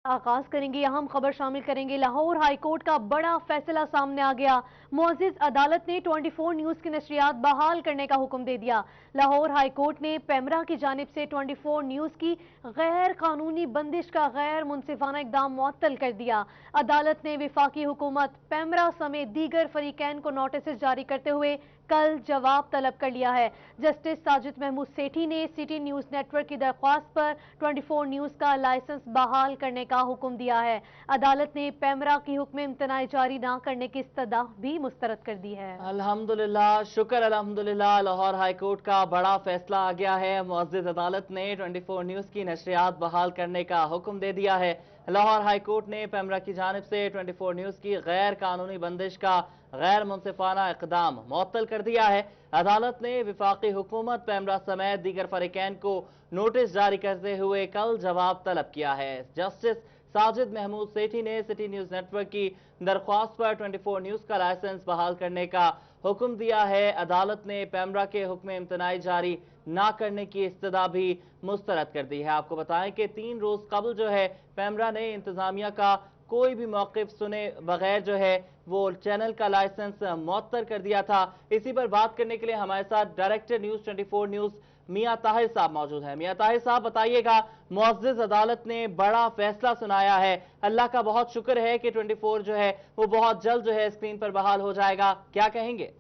आगाज करेंगे अहम खबर शामिल करेंगे। लाहौर हाई कोर्ट का बड़ा फैसला सामने आ गया। मुअज़्ज़िज़ अदालत ने 24 न्यूज की नशरियात बहाल करने का हुक्म दे दिया। लाहौर हाई कोर्ट ने पैमरा की जानिब से 24 न्यूज की गैर कानूनी बंदिश का गैर मुनसिफाना इकदाम मुअत्तल कर दिया। अदालत ने विफाकी हुकूमत, पैमरा समेत दीगर फरीकैन को नोटिस जारी करते हुए कल जवाब तलब कर लिया है। जस्टिस साजिद महमूद सेठी ने सिटी न्यूज नेटवर्क की दरख्वास्त पर 24 न्यूज का लाइसेंस बहाल करने का हुक्म दिया है। अदालत ने पैमरा की हुक्म इम्तनाई जारी न करने की इस्तदा भी मुस्तरद कर दी है। अल्हम्दुलिल्लाह, शुक्र अल्हम्दुलिल्लाह, लाहौर हाई कोर्ट का बड़ा फैसला आ गया है। मुअज़्ज़िज़ अदालत ने 24 न्यूज की नशरियात बहाल करने का हुक्म दे दिया है। लाहौर हाई कोर्ट ने पैमरा की जानिब से 24 न्यूज की गैर कानूनी बंदिश का गैर मुनसिफाना इक़दाम मुअत्तल कर दिया है। अदालत ने विफाकी हुकूमत, पैमरा समेत दीगर फरीकैन को नोटिस जारी करते हुए कल जवाब तलब किया है। जस्टिस साजिद महमूद सेठी ने सिटी न्यूज नेटवर्क की दरख्वास्त पर 24 न्यूज का लाइसेंस बहाल करने का हुक्म दिया है। अदालत ने पैमरा के हुक्म इम्तनाई जारी ना करने की इस्तदा भी मुस्तरद कर दी है। आपको बताएं कि 3 रोज कबल जो है पैमरा ने इंतजामिया का कोई भी मौक़िफ़ सुने बगैर जो है वो चैनल का लाइसेंस मुअत्तल कर दिया था। इसी पर बात करने के लिए हमारे साथ डायरेक्टर न्यूज 24 न्यूज मियां ताहिर साहब मौजूद हैं। मियां ताहिर साहब, बताइएगा, मुअज़्ज़िज़ अदालत ने बड़ा फैसला सुनाया है। अल्लाह का बहुत शुक्र है कि 24 जो है वो बहुत जल्द जो है स्क्रीन पर बहाल हो जाएगा, क्या कहेंगे?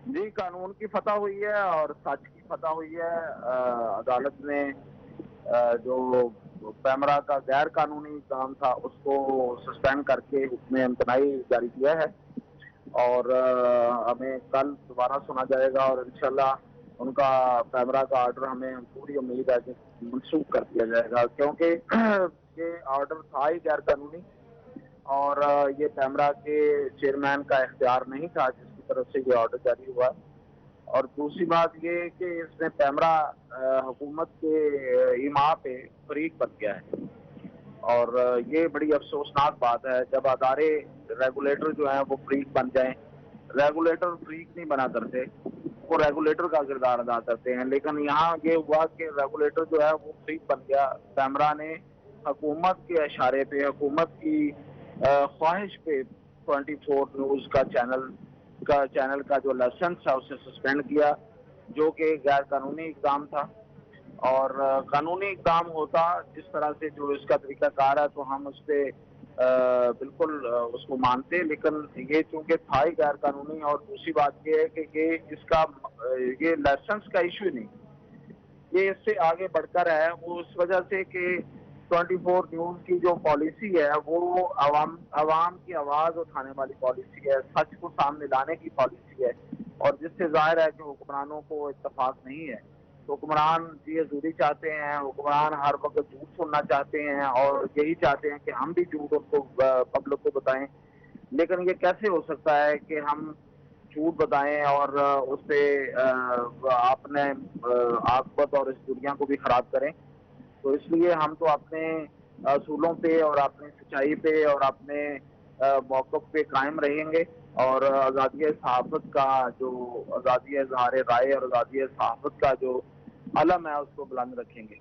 जी, कानून की फतह हुई है और सच की फतह हुई है। अदालत ने जो पैमरा का गैर कानूनी काम था उसको सस्पेंड करके हुक्म इम्तनाई जारी किया है और हमें कल दोबारा सुना जाएगा और इंशाल्लाह उनका पैमरा का ऑर्डर हमें पूरी उम्मीद है कि मनसूख कर दिया जाएगा, क्योंकि ये ऑर्डर था ही गैर कानूनी और ये पैमरा के चेयरमैन का इख्तियार नहीं था जिसकी तरफ से ये ऑर्डर जारी हुआ। और दूसरी बात ये कि इसमें पैमरा हुकूमत के इमा पे फरीक बन गया है और ये बड़ी अफसोसनाक बात है जब अदारे रेगुलेटर जो हैं वो फ्रीक बन जाएं। रेगुलेटर फ्रीक नहीं बना करते, वो रेगुलेटर का किरदार अदा करते हैं, लेकिन यहाँ ये हुआ कि रेगुलेटर जो है वो फ्रीक बन गया। पैमरा ने हुकूमत के इशारे पे, हुकूमत की ख्वाहिश पे 24 न्यूज का चैनल का जो लाइसेंस था उसे सस्पेंड किया, जो कि गैर कानूनी इक़दाम था। और कानूनी इक़दाम होता जिस तरह से जो इसका तरीकाकार है तो हम उस पर बिल्कुल उसको मानते, लेकिन ये चूंकि था ही गैर कानूनी। और दूसरी बात ये है कि ये लाइसेंस का इशू नहीं, ये इससे आगे बढ़कर है। वो इस वजह से कि 24 न्यूज की जो पॉलिसी है वो अवाम की आवाज उठाने वाली पॉलिसी है, सच को सामने लाने की पॉलिसी है और जिससे जाहिर है कि हुक्मरानों को इत्तेफाक नहीं है। हुक्मरान जी हजूरी चाहते हैं, हुक्मरान हर वक्त झूठ सुनना चाहते हैं और यही चाहते हैं कि हम भी झूठ उनको पब्लिक को बताएं। लेकिन ये कैसे हो सकता है कि हम झूठ बताएं और उससे अपने आकबत और इस दुनिया को भी खराब करें। तो इसलिए हम तो अपने असूलों पे और अपनी सच्चाई पे और अपने मौक़िफ़ पे कायम रहेंगे और आज़ादी सहाफ़त का जो आज़ादी इज़हार राय और आज़ादी सहाफ़त का जो अलम है उसको बुलंद रखेंगे।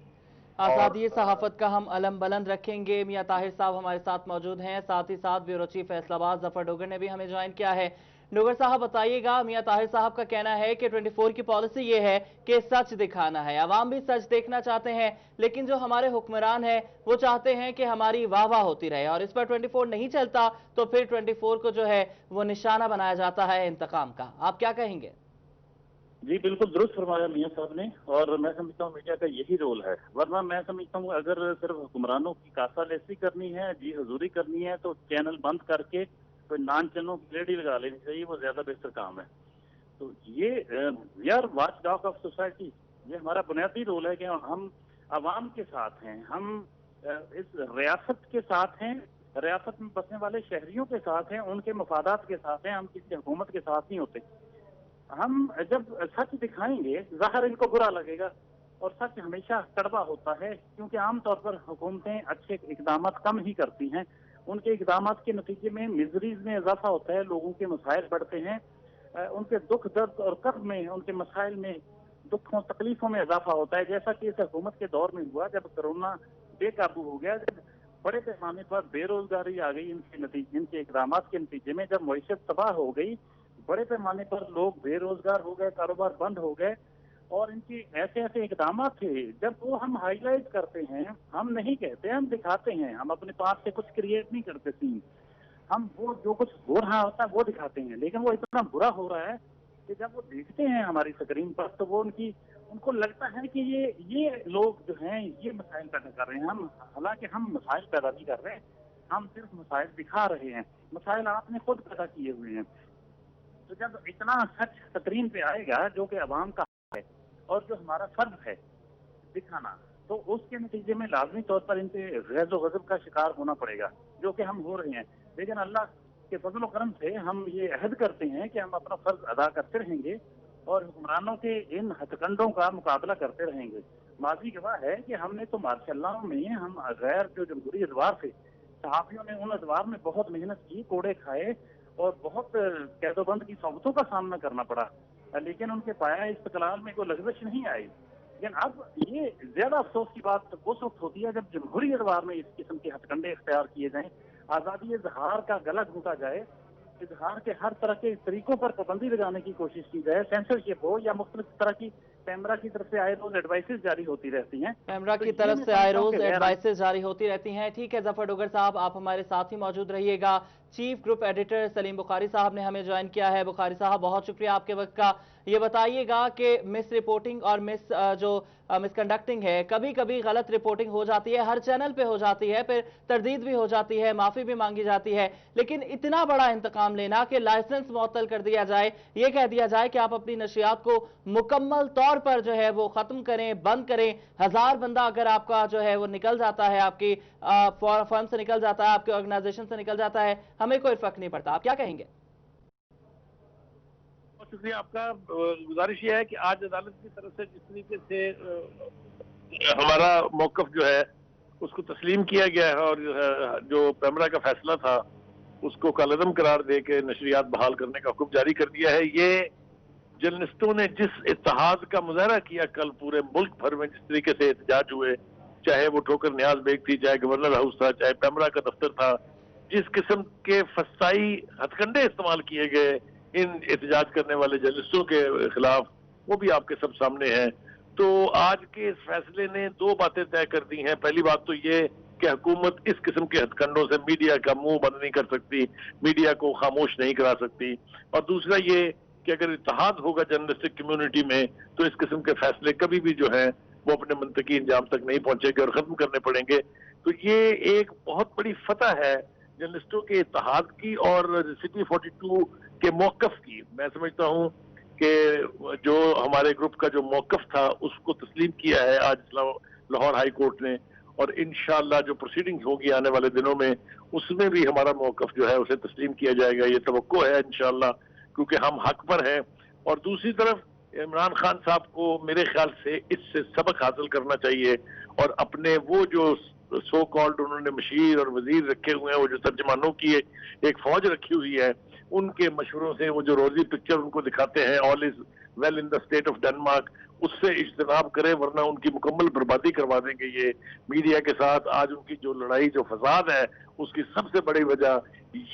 आज़ादी सहाफ़त का हम अलम बुलंद रखेंगे। मियां ताहिर साहब हमारे साथ मौजूद हैं, साथ ही साथ ब्यूरो चीफ फैसलाबाद जफर डोगर ने भी हमें ज्वाइन किया है। डोगर साहब, बताइएगा, मियां ताहिर साहब का कहना है कि 24 की पॉलिसी ये है कि सच दिखाना है, अवाम भी सच देखना चाहते हैं, लेकिन जो हमारे हुक्मरान हैं वो चाहते हैं कि हमारी वाह वाह होती रहे और इस पर 24 नहीं चलता तो फिर 24 को जो है वो निशाना बनाया जाता है इंतकाम का। आप क्या कहेंगे? जी, बिल्कुल दुरुस्त फरमाया मियां साहब ने और मैं समझता हूँ मीडिया का यही रोल है। वरना मैं समझता हूँ अगर सिर्फ हुक्मरानों की कासालेसी करनी है, जी हजूरी करनी है, तो चैनल बंद करके कोई नॉन चैनलों की लेडी लगा लेनी चाहिए, वो ज्यादा बेहतर काम है। तो ये यार वॉच डॉग ऑफ सोसाइटी, ये हमारा बुनियादी रोल है कि हम आवाम के साथ हैं, हम इस रियासत के साथ हैं, रियासत में बसने वाले शहरियों के साथ हैं, उनके मफादात के साथ हैं, हम किसी हुकूमत के साथ नहीं होते। हम जब सच दिखाएंगे ज़ाहिर इनको बुरा लगेगा और सच हमेशा कड़वा होता है, क्योंकि आमतौर पर हुकूमतें अच्छे इकदाम कम ही करती हैं। उनके इकदाम के नतीजे में मिजरीज में इजाफा होता है, लोगों के मसाइल बढ़ते हैं, उनके दुख दर्द और कर्ब में, उनके मसाइल में, दुखों तकलीफों में इजाफा होता है, जैसा कि इस हुकूमत के दौर में हुआ जब कोरोना बे काबू हो गया, जब बड़े पैमाने पर बेरोजगारी आ गई इनके इकदाम के नतीजे में, जब मईशत तबाह हो गई, बड़े पैमाने पर लोग बेरोजगार हो गए, कारोबार बंद हो गए, और इनके ऐसे ऐसे इकदाम थे, जब वो हम हाईलाइट करते हैं, हम नहीं कहते, हम दिखाते हैं, हम अपने पास से कुछ क्रिएट नहीं करते सीन, हम वो जो कुछ हो रहा होता है वो दिखाते हैं, लेकिन वो इतना बुरा हो रहा है कि जब वो देखते हैं हमारी स्क्रीन पर तो वो उनको लगता है कि ये लोग जो हैं ये मसाइल पैदा कर रहे हैं। हम हालांकि हम मसाइल पैदा नहीं कर रहे हैं, हम सिर्फ मसाइल दिखा रहे हैं, मसाइल आपने खुद पैदा किए हुए हैं। तो जब इतना सच स्क्रीन पे आएगा जो कि अवाम का है और जो हमारा फर्ज है दिखाना, तो उसके नतीजे में लाजमी तौर पर इनसे गैज़ व गज़ब का शिकार होना पड़ेगा, जो कि हम हो रहे हैं। लेकिन अल्लाह के फजल व करम से हम ये अहद करते हैं कि हम अपना फर्ज अदा करते रहेंगे और हुक्मरानों के इन हथकंडों का मुकाबला करते रहेंगे। माजी गवाह है कि हमने तो मार्शल्लाह में हम गैर जो जमहूरी अदवार थे, सहाफ़ियों ने उन अदवार में बहुत मेहनत की, कोड़े खाए और बहुत कैदोबंद की सोबतों का सामना करना पड़ा, लेकिन उनके पाया इस्तक़लाल में कोई लग़ज़श नहीं आई। लेकिन अब ये ज्यादा अफसोस की बात उस वक्त होती है जब जमहूरी अदवार में इस किस्म के हथकंडे इख्तियार किए जाएं, आज़ादी इजहार का गला घूटा जाए, इजहार के हर तरह के तरीकों पर पाबंदी लगाने की कोशिश की जाए, सेंसरशिप हो या मुख्तलिफ तरह की पैमरा की तरफ से आए रोज एडवाइसेस जारी होती रहती हैं, पैमरा की तरफ से आए रोज एडवाइसेस जारी होती रहती हैं। ठीक है जफर डोगर साहब, आप हमारे साथ ही मौजूद रहिएगा। Chief group editor Salim Bukhari साहब ने हमें ज्वाइन किया है। बुखारी साहब बहुत शुक्रिया आपके वक्त का। ये बताइएगा कि मिस रिपोर्टिंग और मिसकंडक्टिंग है, कभी कभी गलत रिपोर्टिंग हो जाती है, हर चैनल पे हो जाती है, फिर तरदीद भी हो जाती है, माफी भी मांगी जाती है, लेकिन इतना बड़ा इंतकाम लेना कि लाइसेंस मुअत्तल कर दिया जाए, ये कह दिया जाए कि आप अपनी नशियात को मुकम्मल तौर पर जो है वो खत्म करें, बंद करें, 1000 बंदा अगर आपका जो है वो निकल जाता है, आपकी फर्म से निकल जाता है, आपके ऑर्गेनाइजेशन से निकल जाता है, हमें कोई फर्क नहीं पड़ता, आप क्या कहेंगे? बहुत शुक्रिया आपका। गुजारिश ये है कि आज अदालत की तरफ से जिस तरीके से हमारा मौकफ जो है उसको तस्लीम किया गया है और जो पैमरा का फैसला था उसको कालअदम करार दे के नशरियात बहाल करने का हुक्म जारी कर दिया है, ये जर्नलिस्टों ने जिस इत्तेहाद का मुजाहरा किया कल पूरे मुल्क भर में, जिस तरीके से एहतजाज हुए, चाहे वो ठोकर न्याज बेग थी, चाहे गवर्नर हाउस था, चाहे पैमरा का दफ्तर था, जिस किस्म के फसाई हथकंडे इस्तेमाल किए गए इन एहतजाज करने वाले जर्नलिस्टों के खिलाफ, वो भी आपके सब सामने हैं। तो आज के इस फैसले ने दो बातें तय कर दी हैं। पहली बात तो ये कि हुकूमत इस किस्म के हथकंडों से मीडिया का मुंह बंद नहीं कर सकती, मीडिया को खामोश नहीं करा सकती, और दूसरा ये कि अगर इत्तेहाद होगा जर्नलिस्टिक कम्युनिटी में तो इस किस्म के फैसले कभी भी जो है वो अपने मंतकी इंजाम तक नहीं पहुंचेंगे और खत्म करने पड़ेंगे। तो ये एक बहुत बड़ी फतह है जर्नलिस्टों के इत्तेहाद की और सिटी 42 के मौकफ की। मैं समझता हूं कि जो हमारे ग्रुप का जो मौकफ था उसको तस्लीम किया है आज लाहौर हाई कोर्ट ने, और इंशाअल्लाह जो प्रोसीडिंग्स होगी आने वाले दिनों में उसमें भी हमारा मौकफ जो है उसे तस्लीम किया जाएगा, ये तवक्को है इंशाअल्लाह, क्योंकि हम हक पर हैं। और दूसरी तरफ इमरान खान साहब को मेरे ख्याल से इससे सबक हासिल करना चाहिए और अपने वो जो सो कॉल्ड उन्होंने मशीर और वजीर रखे हुए हैं, वो जो तर्जमानों की एक फौज रखी हुई है, उनके मशवरों से वो जो रोजी पिक्चर उनको दिखाते हैं all is well in the state of Denmark, उससे इज्तनाब करें, वरना उनकी मुकम्मल बर्बादी करवा देंगे ये मीडिया के साथ। आज उनकी जो लड़ाई, जो फसाद है, उसकी सबसे बड़ी वजह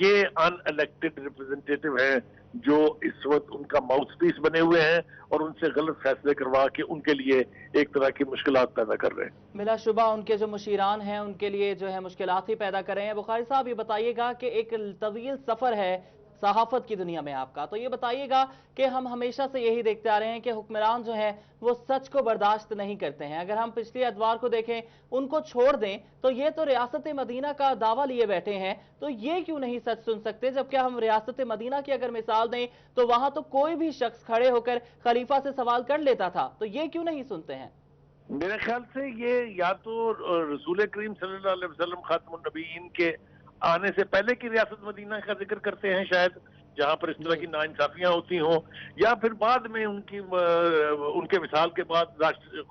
ये अनइलेक्टेड रिप्रेजेंटेटिव हैं जो इस वक्त उनका माउथपीस बने हुए हैं और उनसे गलत फैसले करवा के उनके लिए एक तरह की मुश्किलात पैदा कर रहे हैं। बिलाशुबा उनके जो मुशीरान हैं उनके लिए जो है मुश्किलात ही पैदा कर रहे हैं। बुखारी साहब ये बताइएगा कि एक तवील सफर है सहाफत की दुनिया में आपका, तो ये बताइएगा कि हम हमेशा से यही देखते आ रहे हैं कि हुक्मरान जो है वो सच को बर्दाश्त नहीं करते हैं। अगर हम पिछले अदवार को देखें, उनको छोड़ दें तो ये तो रियासत मदीना का दावा लिए बैठे हैं, तो ये क्यों नहीं सच सुन सकते? जबकि हम रियासत मदीना की अगर मिसाल दें तो वहां तो कोई भी शख्स खड़े होकर खलीफा से सवाल कर लेता था, तो ये क्यों नहीं सुनते हैं? मेरे ख्याल से ये या तो रसूल करीम सल्लल्लाहु अलैहि वसल्लम खातमुन नबीयीन के आने से पहले की रियासत मदीना का जिक्र करते हैं शायद, जहां पर इस तरह की नाइंसाफियां होती हों, या फिर बाद में उनके विसाल के बाद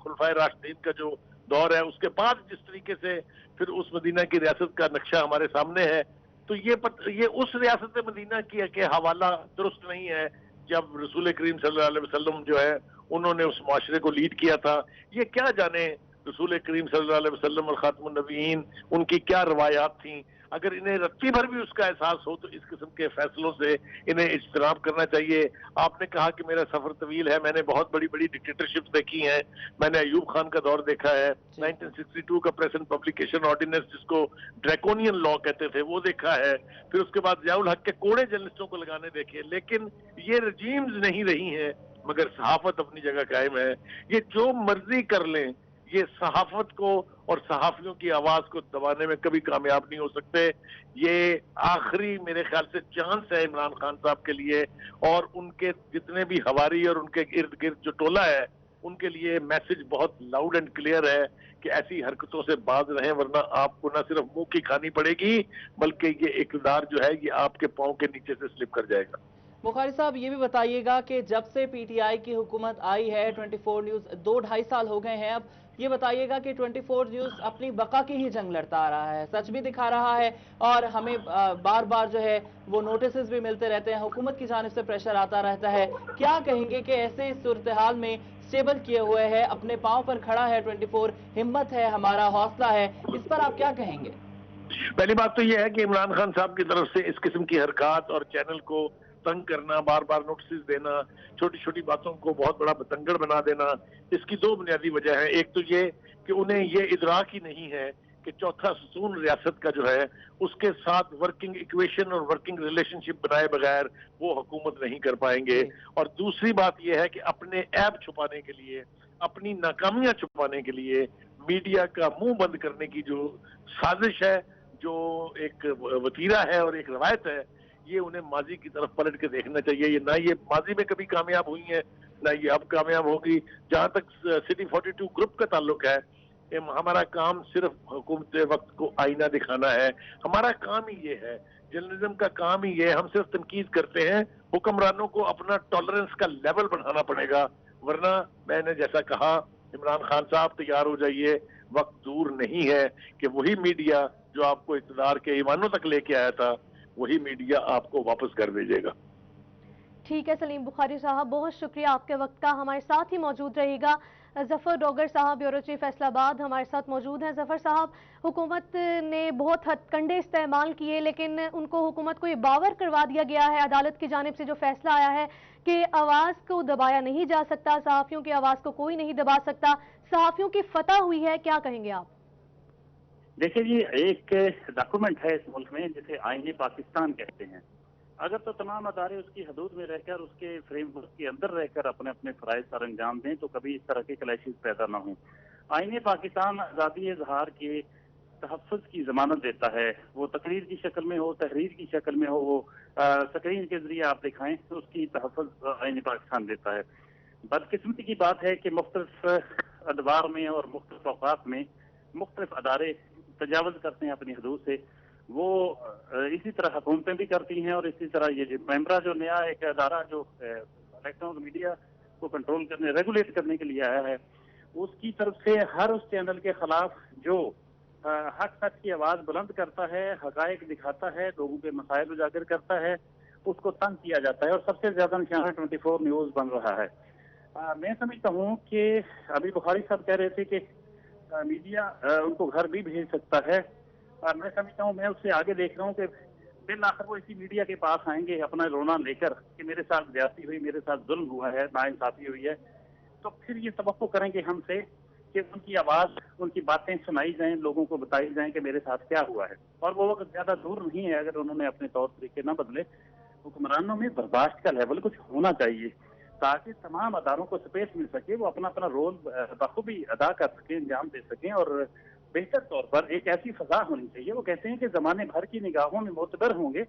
खुलफाए राशिदीन का जो दौर है उसके बाद जिस तरीके से फिर उस मदीना की रियासत का नक्शा हमारे सामने है, तो ये उस रियासत मदीना की के हवाला दुरुस्त नहीं है जब रसूल करीम सल्लल्लाहु अलैहि वसल्लम जो है उन्होंने उस माशरे को लीड किया था। ये क्या जाने रसूल करीम सल्लल्लाहु अलैहि वसल्लम और खातमुन नबीयीन उनकी क्या रवायात थी, अगर इन्हें रत्ती भर भी उसका एहसास हो तो इस किस्म के फैसलों से इन्हें इज्तनाब करना चाहिए। आपने कहा कि मेरा सफर तवील है, मैंने बहुत बड़ी बड़ी डिक्टेटरशिप देखी हैं, मैंने अयूब खान का दौर देखा है, 1962 का प्रेस एंड पब्लिकेशन ऑर्डिनेंस जिसको ड्रैकोनियन लॉ कहते थे वो देखा है, फिर उसके बाद ज़ियाउल हक के कोड़े जर्नलिस्टों को लगाने देखे, लेकिन ये रजीम्स नहीं रही हैं मगर सहाफत अपनी जगह कायम है। ये जो मर्जी कर लें, ये सहाफत को और सहाफियों की आवाज को दबाने में कभी कामयाब नहीं हो सकते। ये आखिरी मेरे ख्याल से चांस है इमरान खान साहब के लिए और उनके जितने भी हवारी और उनके इर्द गिर्द जो टोला है उनके लिए मैसेज बहुत लाउड एंड क्लियर है कि ऐसी हरकतों से बाज रहें, वरना आपको न सिर्फ मुंह की खानी पड़ेगी बल्कि ये इक़्तिदार जो है ये आपके पांव के नीचे से स्लिप कर जाएगा। बुखारी साहब, ये भी बताइएगा कि जब से पीटीआई की हुकूमत आई है 24 न्यूज़ 2-2.5 साल हो गए हैं, अब ये बताइएगा कि 24 न्यूज़ अपनी बका की ही जंग लड़ता आ रहा है, सच भी दिखा रहा है और हमें बार बार जो है वो नोटिस भी मिलते रहते हैं, हुकूमत की जानिब से प्रेशर आता रहता है। क्या कहेंगे कि ऐसे सूरत हाल में स्टेबल किए हुए है, अपने पाँव पर खड़ा है 24, हिम्मत है, हमारा हौसला है, इस पर आप क्या कहेंगे? पहली बात तो यह है कि इमरान खान साहब की तरफ से इस किस्म की हरकत और चैनल को तंग करना, बार बार नोटिस देना, छोटी छोटी बातों को बहुत बड़ा बतंगड़ बना देना, इसकी दो बुनियादी वजह है। एक तो ये कि उन्हें ये इदराक ही नहीं है कि चौथा सुकून रियासत का जो है उसके साथ वर्किंग इक्वेशन और वर्किंग रिलेशनशिप बनाए बगैर वो हुकूमत नहीं कर पाएंगे। और दूसरी बात यह है कि अपने ऐब छुपाने के लिए, अपनी नाकामियां छुपाने के लिए मीडिया का मुंह बंद करने की जो साजिश है, जो एक वतीरा है और एक रवायत है, ये उन्हें माजी की तरफ पलट के देखना चाहिए। ये ना ये माजी में कभी कामयाब हुई है ना ये अब कामयाब होगी। जहां तक सिटी 42 ग्रुप का ताल्लुक है, हमारा काम सिर्फ हुकूमत वक्त को आईना दिखाना है, हमारा काम ही ये है, जर्नलिज्म का काम ही ये है। हम सिर्फ तनकीद करते हैं, हुक्मरानों को अपना टॉलरेंस का लेवल बढ़ाना पड़ेगा, वरना मैंने जैसा कहा इमरान खान साहब तैयार हो जाइए, वक्त दूर नहीं है कि वही मीडिया जो आपको इक़्तिदार के ईवानों तक लेके आया था वही मीडिया आपको वापस कर भेजेगा। ठीक है सलीम बुखारी साहब, बहुत शुक्रिया आपके वक्त का, हमारे साथ ही मौजूद रहेगा। जफर डोगर साहब ब्यूरो चीफ फैसलाबाद हमारे साथ मौजूद हैं। जफर साहब, हुकूमत ने बहुत हथकंडे इस्तेमाल किए लेकिन उनको हुकूमत को ये बावर करवा दिया गया है अदालत की जानिब से जो फैसला आया है कि आवाज़ को दबाया नहीं जा सकता, सहाफ़ियों की आवाज़ को कोई नहीं दबा सकता, सहाफ़ियों की फतह हुई है, क्या कहेंगे आप? देखिए जी, एक डॉक्यूमेंट है इस मुल्क में जिसे आईने पाकिस्तान कहते हैं। अगर तो तमाम अदारे उसकी हदूद में रहकर, उसके फ्रेमवर्क के अंदर रहकर अपने अपने फ़राइज़ सर अंजाम दें तो कभी इस तरह के क्लैशेस पैदा ना हों। आईने पाकिस्तान आज़ादी इज़हार के तहफ़्फ़ुज़ की ज़मानत देता है, वो तकरीर की शक्ल में हो, तहरीर की शक्ल में हो, वो स्क्रीन के जरिए आप दिखाएं तो उसकी तहफ़्फ़ुज़ आईने पाकिस्तान देता है। बदकिस्मती की बात है कि मुख्तलिफ अदवार में और मुख्तलिफ औक़ात में मुख्तलिफ अदारे तजावज़ करते हैं अपनी हदूद से। वो इसी तरह हुकूमतें भी करती हैं और इसी तरह ये पैमरा जो नया एक अदारा जो इलेक्ट्रॉनिक मीडिया को कंट्रोल करने, रेगुलेट करने के लिए आया है, उसकी तरफ से हर उस चैनल के खिलाफ जो हक सच की आवाज़ बुलंद करता है, हकायक दिखाता है, लोगों के मसाइल उजागर करता है, उसको तंग किया जाता है और सबसे ज्यादा निशाना 24 न्यूज़ बन रहा है। मैं समझता हूँ कि अभी बुखारी साहब कह रहे थे कि मीडिया उनको घर भी भेज सकता है, और मैं समझता हूँ, मैं उससे आगे देख रहा हूँ कि बिल आखिर वो इसी मीडिया के पास आएंगे अपना रोना लेकर कि मेरे साथ ज्यादती हुई, मेरे साथ जुल्म हुआ है, नाइंसाफी हुई है, तो फिर ये तवक्को करेंगे हमसे कि उनकी आवाज़, उनकी बातें सुनाई जाएं, लोगों को बताई जाएं कि मेरे साथ क्या हुआ है। और वो वक्त ज़्यादा दूर नहीं है अगर उन्होंने अपने तौर तरीके न बदले। हुक्मरानों में बर्दाश्त का लेवल कुछ होना चाहिए ताकि तमाम अदारों को स्पेस मिल सके, वो अपना अपना रोल बखूबी अदा कर सकें, अंजाम दे सकें और बेहतर तौर पर एक ऐसी फजा होनी चाहिए। वो कहते हैं कि ज़माने भर की निगाहों में मोतबर होंगे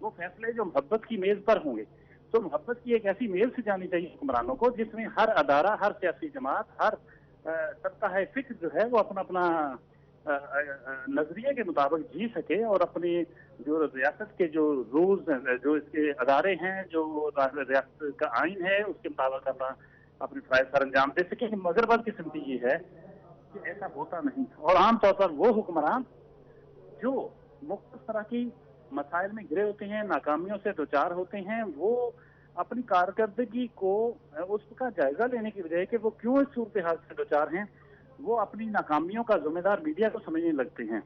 वो फैसले जो मोहब्बत की मेज़ पर होंगे। तो मोहब्बत की एक ऐसी मेज़ से जानी चाहिए हुक्मरानों को जिसमें हर अदारा, हर सियासी जमात, हर सबका है फिक्र जो है वो अपना अपना नजरिए के मुताबिक जी सके और अपनी जो रियासत के जो रूल्स हैं, जो इसके अदारे हैं, जो रियासत का आइन है उसके मुताबिक अपनी फ़राइज़ सर अंजाम दे सके। मगर बदकिस्मती ये है कि ऐसा होता नहीं और आमतौर पर वो हुक्मरान जो मुख्तलिफ तरह की मसाइल में घिरे होते हैं, नाकामियों से दोचार होते हैं, वो अपनी कारकर्दगी को उसका जायजा लेने की बजाय कि वो क्यों इस सूरत हाल से दोचार हैं, वो अपनी नाकामियों का जिम्मेदार मीडिया को समझने लगते हैं।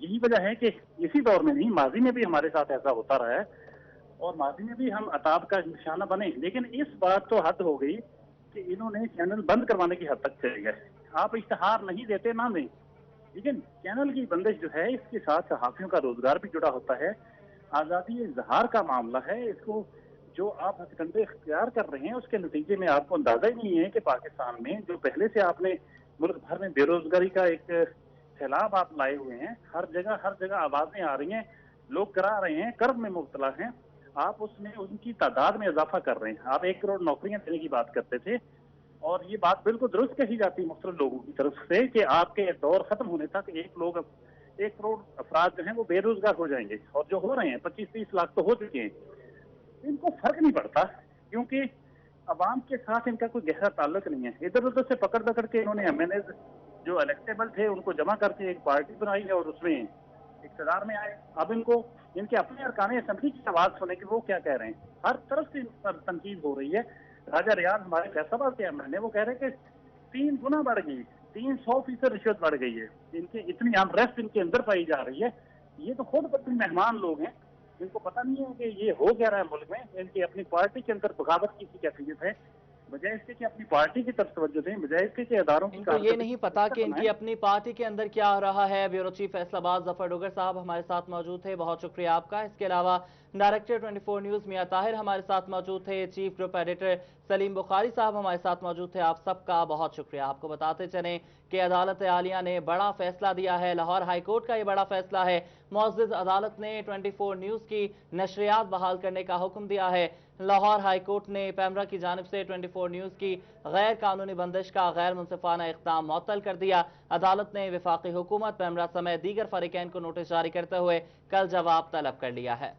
यही वजह है कि इसी दौर में नहीं, माजी में भी हमारे साथ ऐसा होता रहा है और माजी में भी हम अताब का निशाना बने, लेकिन इस बार तो हद हो गई कि इन्होंने चैनल बंद करवाने की हद तक चले गए। आप इश्तहार नहीं देते ना दें, लेकिन चैनल की बंदिश जो है इसके साथ सहाफियों का रोजगार भी जुड़ा होता है। आज़ादी इजहार का मामला है, इसको जो आप हथकंडे इख्तियार कर रहे हैं उसके नतीजे में आपको अंदाजा ही नहीं है कि पाकिस्तान में जो पहले से आपने मुल्क भर में बेरोजगारी का एक सैलाब आप लाए हुए हैं, हर जगह आवाजें आ रही हैं, लोग करा रहे हैं, कर्ज में मुब्तला हैं, आप उसमें उनकी तादाद में इजाफा कर रहे हैं। आप 1 करोड़ नौकरियां देने की बात करते थे और ये बात बिल्कुल दुरुस्त कही जाती है मुख्तलिफ लोगों की तरफ से कि आपके दौर खत्म होने तक 1 करोड़ अफराद जो हैं वो बेरोजगार हो जाएंगे, और जो हो रहे हैं 25-30 लाख तो हो चुके हैं। इनको फर्क नहीं पड़ता क्योंकि अवाम के साथ इनका कोई गहरा ताल्लुक नहीं है। इधर उधर से पकड़ के इन्होंने एमएनए जो इलेक्टेबल थे उनको जमा करके एक पार्टी बनाई है और उसमें इक़्तिदार में आए। अब इनको इनके अपने अरकान असेंबली की आवाज सुने कि वो क्या कह रहे हैं। हर तरफ से इन पर तनकीद हो रही है। राजा रियाज हमारे फैसलाबाद के एमएलए वो कह रहे हैं कि 3 गुना बढ़ गई, 300% रिश्वत बढ़ गई है, इनके इतनी अनरेस्ट इनके अंदर पाई जा रही है। ये तो खुद अपने मेहमान लोग हैं, इनको पता नहीं है कि ये हो क्या रहा है मुल्क में। इनकी अपनी पार्टी के अंदर बगावत की कैफियत है, बजाय इसके कि अपनी पार्टी की तरफ तवज्जो दें, बजाय इसके कि इदारों की इनको ये नहीं पता कि इनकी अपनी पार्टी के अंदर क्या हो रहा है। ब्यूरो चीफ फैसलाबाद जफर डोगर साहब हमारे साथ मौजूद थे, बहुत शुक्रिया आपका। इसके अलावा डायरेक्टर 24 न्यूज़ मियां ताहिर हमारे साथ मौजूद थे, chief group editor Salim Bukhari साहब हमारे साथ मौजूद थे। आप सबका बहुत शुक्रिया। आपको बताते चलें कि अदालत आलिया ने बड़ा फैसला दिया है, लाहौर हाई कोर्ट का ये बड़ा फैसला है। मुअज़्ज़ज़ अदालत ने 24 न्यूज़ की नशरियात बहाल करने का हुक्म दिया है। लाहौर हाई कोर्ट ने पैमरा की जानिब से 24 न्यूज़ की गैर कानूनी बंदिश का गैर मुनसिफाना इक़दाम मुअत्तल कर दिया। अदालत ने वफाकी हुकूमत पैमरा समेत दीगर फरीकैन को नोटिस जारी करते हुए कल जवाब तलब कर लिया है।